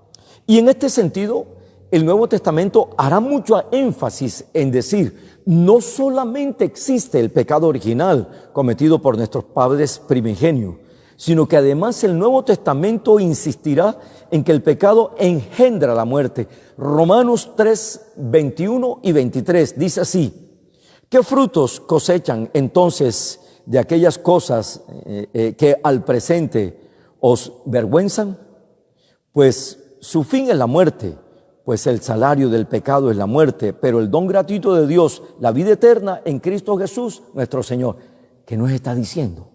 Y en este sentido, el Nuevo Testamento hará mucho énfasis en decir, no solamente existe el pecado original cometido por nuestros padres primigenios, sino que además el Nuevo Testamento insistirá en que el pecado engendra la muerte. Romanos 3, 21 y 23 dice así: ¿qué frutos cosechan entonces de aquellas cosas que al presente os vergüenzan? Pues su fin es la muerte, pues el salario del pecado es la muerte, pero el don gratuito de Dios, la vida eterna en Cristo Jesús, nuestro Señor. ¿Qué nos está diciendo?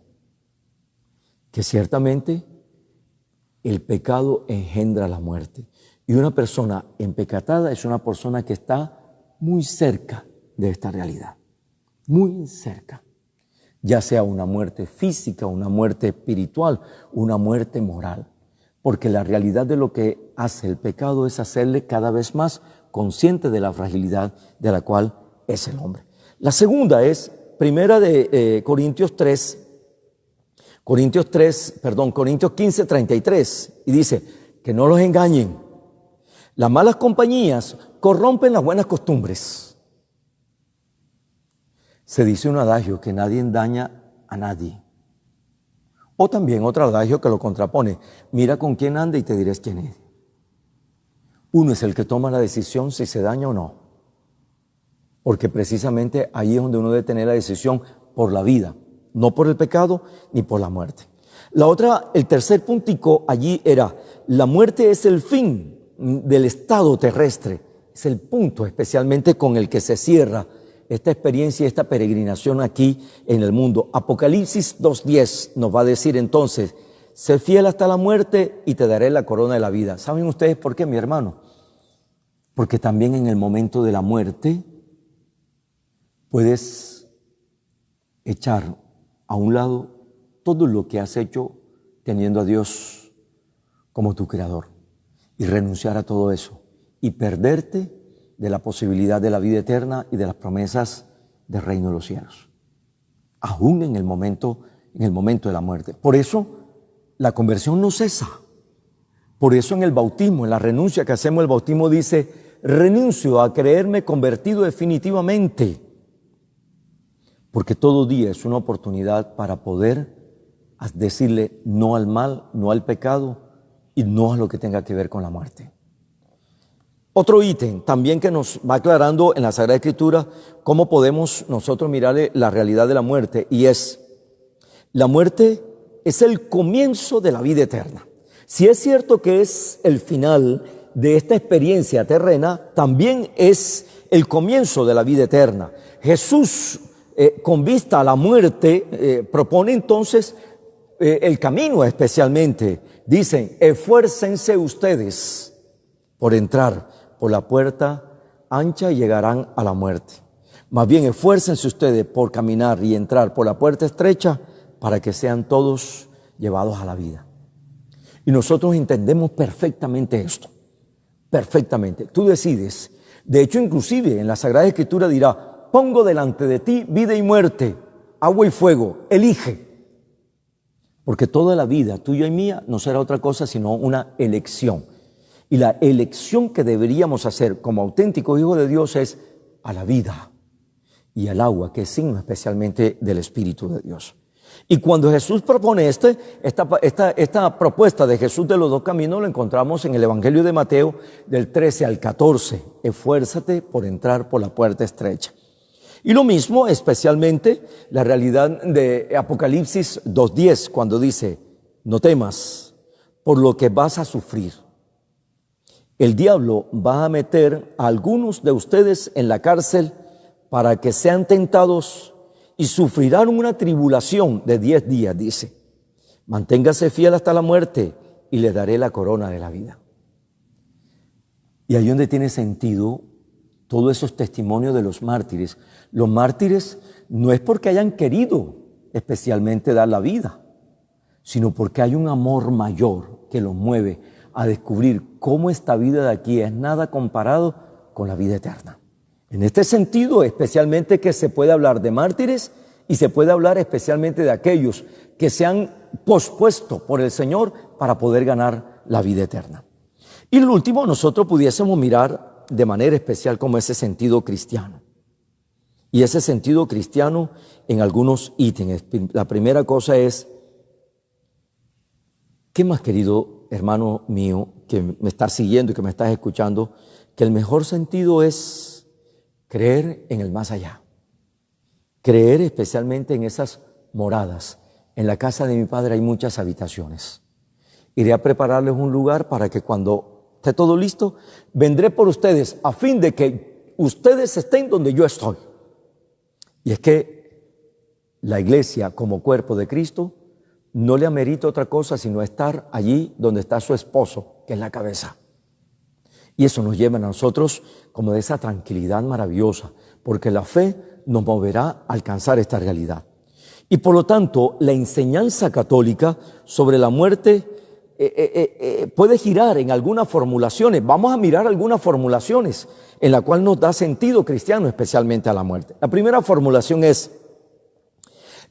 Que ciertamente el pecado engendra la muerte. Y una persona empecatada es una persona que está muy cerca de esta realidad. Muy cerca. Ya sea una muerte física, una muerte espiritual, una muerte moral. Porque la realidad de lo que hace el pecado es hacerle cada vez más consciente de la fragilidad de la cual es el hombre. La segunda es Corintios 15, 33, y dice que no los engañen. Las malas compañías corrompen las buenas costumbres. Se dice un adagio que nadie engaña a nadie. O también otro adagio que lo contrapone: mira con quién anda y te dirás quién es. Uno es el que toma la decisión si se daña o no. Porque precisamente ahí es donde uno debe tener la decisión por la vida, no por el pecado ni por la muerte. El tercer puntico allí era: la muerte es el fin del estado terrestre. Es el punto especialmente con el que se cierra esta experiencia y esta peregrinación aquí en el mundo. Apocalipsis 2:10 nos va a decir entonces: sé fiel hasta la muerte y te daré la corona de la vida. ¿Saben ustedes por qué, mi hermano? Porque también en el momento de la muerte puedes echar a un lado todo lo que has hecho teniendo a Dios como tu creador y renunciar a todo eso y perderte de la posibilidad de la vida eterna y de las promesas del reino de los cielos, aún en el momento de la muerte. Por eso la conversión no cesa. Por eso en el bautismo, en la renuncia que hacemos, el bautismo dice: renuncio a creerme convertido definitivamente, porque todo día es una oportunidad para poder decirle no al mal, no al pecado y no a lo que tenga que ver con la muerte. Otro ítem también que nos va aclarando en la Sagrada Escritura cómo podemos nosotros mirarle la realidad de la muerte, y es: la muerte es el comienzo de la vida eterna. Si es cierto que es el final de esta experiencia terrena, también es el comienzo de la vida eterna. Jesús, con vista a la muerte, propone entonces el camino especialmente. Dicen: esfuércense ustedes por entrar por la puerta ancha y llegarán a la muerte. Más bien, esfuércense ustedes por caminar y entrar por la puerta estrecha para que sean todos llevados a la vida. Y nosotros entendemos perfectamente esto. Perfectamente. Tú decides. De hecho, inclusive en la Sagrada Escritura dirá: pongo delante de ti vida y muerte, agua y fuego, elige. Porque toda la vida tuya y mía no será otra cosa sino una elección. Y la elección que deberíamos hacer como auténticos hijos de Dios es a la vida y al agua, que es signo especialmente del Espíritu de Dios. Y cuando Jesús propone esta propuesta de Jesús de los dos caminos, lo encontramos en el Evangelio de Mateo del 13 al 14. Esfuérzate por entrar por la puerta estrecha. Y lo mismo especialmente la realidad de Apocalipsis 2:10, cuando dice: no temas por lo que vas a sufrir. El diablo va a meter a algunos de ustedes en la cárcel para que sean tentados y sufrirán una tribulación de 10 días, dice. Manténgase fiel hasta la muerte y le daré la corona de la vida. Y ahí donde tiene sentido todos esos testimonios de los mártires. Los mártires no es porque hayan querido especialmente dar la vida, sino porque hay un amor mayor que los mueve a descubrir cómo esta vida de aquí es nada comparado con la vida eterna. En este sentido, especialmente que se puede hablar de mártires y se puede hablar especialmente de aquellos que se han pospuesto por el Señor para poder ganar la vida eterna. Y el último, nosotros pudiésemos mirar de manera especial como ese sentido cristiano. Y ese sentido cristiano en algunos ítems. La primera cosa es, ¿qué más, querido hermano mío, que me estás siguiendo y que me estás escuchando? Que el mejor sentido es creer en el más allá. Creer especialmente en esas moradas. En la casa de mi Padre hay muchas habitaciones. Iré a prepararles un lugar para que cuando esté todo listo, vendré por ustedes a fin de que ustedes estén donde yo estoy. Y es que la iglesia como cuerpo de Cristo no le amerita otra cosa sino estar allí donde está su esposo, que es la cabeza. Y eso nos lleva a nosotros como de esa tranquilidad maravillosa, porque la fe nos moverá a alcanzar esta realidad. Y por lo tanto, la enseñanza católica sobre la muerte puede girar en algunas formulaciones. Vamos a mirar algunas formulaciones en la cual nos da sentido cristiano, especialmente a la muerte. La primera formulación es,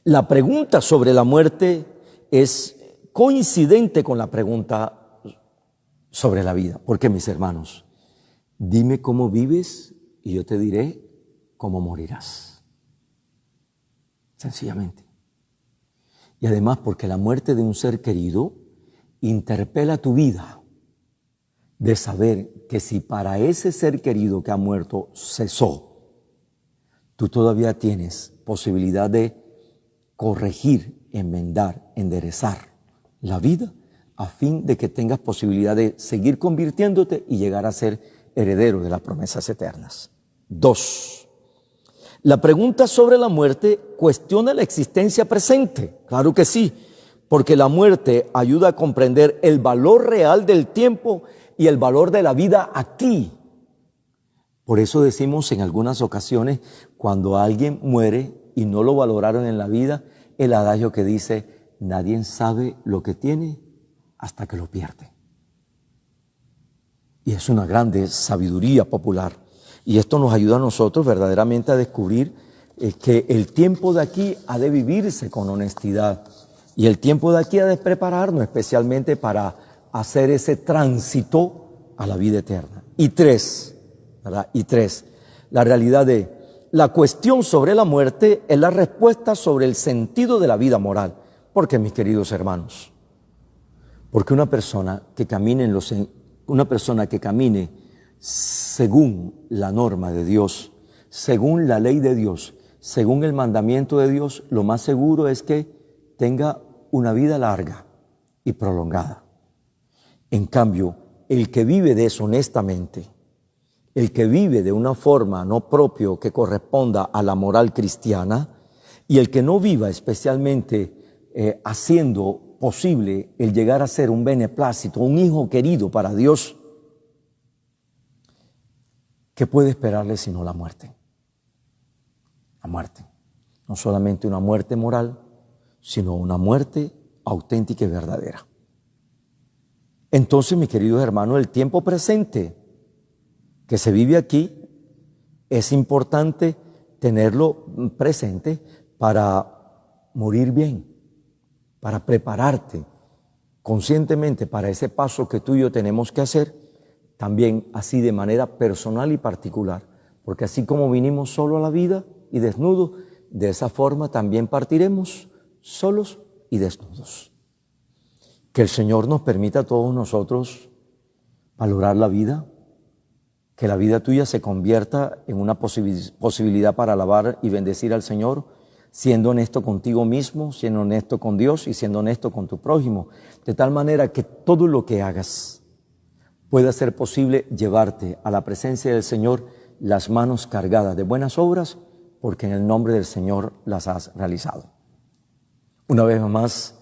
la pregunta sobre la muerte es coincidente con la pregunta sobre la vida. ¿Por qué, mis hermanos? Dime cómo vives y yo te diré cómo morirás. Sencillamente. Y además porque la muerte de un ser querido interpela tu vida de saber que si para ese ser querido que ha muerto cesó, tú todavía tienes posibilidad de corregir, enmendar, enderezar la vida a fin de que tengas posibilidad de seguir convirtiéndote y llegar a ser heredero de las promesas eternas. 2. La pregunta sobre la muerte cuestiona la existencia presente. Claro que sí, porque la muerte ayuda a comprender el valor real del tiempo y el valor de la vida aquí. Por eso decimos en algunas ocasiones, cuando alguien muere y no lo valoraron en la vida, el adagio que dice, nadie sabe lo que tiene hasta que lo pierde. Y es una grande sabiduría popular. Y esto nos ayuda a nosotros verdaderamente a descubrir que el tiempo de aquí ha de vivirse con honestidad. Y el tiempo de aquí ha de prepararnos especialmente para hacer ese tránsito a la vida eterna. Y 3, ¿verdad? Y 3, la realidad de la cuestión sobre la muerte es la respuesta sobre el sentido de la vida moral. ¿Por qué, mis queridos hermanos? Porque una persona que camine según la norma de Dios, según la ley de Dios, según el mandamiento de Dios, lo más seguro es que tenga una vida larga y prolongada. En cambio, el que vive deshonestamente, el que vive de una forma no propia que corresponda a la moral cristiana, y el que no viva especialmente haciendo posible el llegar a ser un beneplácito, un hijo querido para Dios, ¿qué puede esperarle sino la muerte? La muerte. No solamente una muerte moral, sino una muerte auténtica y verdadera. Entonces, mis queridos hermanos, el tiempo presente que se vive aquí es importante tenerlo presente para morir bien, para prepararte conscientemente para ese paso que tú y yo tenemos que hacer, también así de manera personal y particular, porque así como vinimos solo a la vida y desnudos, de esa forma también partiremos solos y desnudos. Que el Señor nos permita a todos nosotros valorar la vida, que la vida tuya se convierta en una posibilidad para alabar y bendecir al Señor, siendo honesto contigo mismo, siendo honesto con Dios y siendo honesto con tu prójimo, de tal manera que todo lo que hagas pueda ser posible llevarte a la presencia del Señor las manos cargadas de buenas obras, porque en el nombre del Señor las has realizado. Una vez más,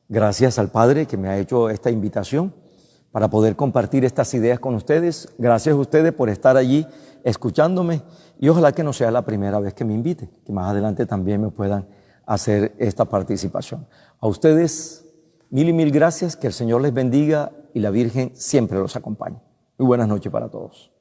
gracias al Padre que me ha hecho esta invitación para poder compartir estas ideas con ustedes. Gracias a ustedes por estar allí escuchándome y ojalá que no sea la primera vez que me invite, que más adelante también me puedan hacer esta participación. A ustedes, mil y mil gracias, que el Señor les bendiga y la Virgen siempre los acompañe. Muy buenas noches para todos.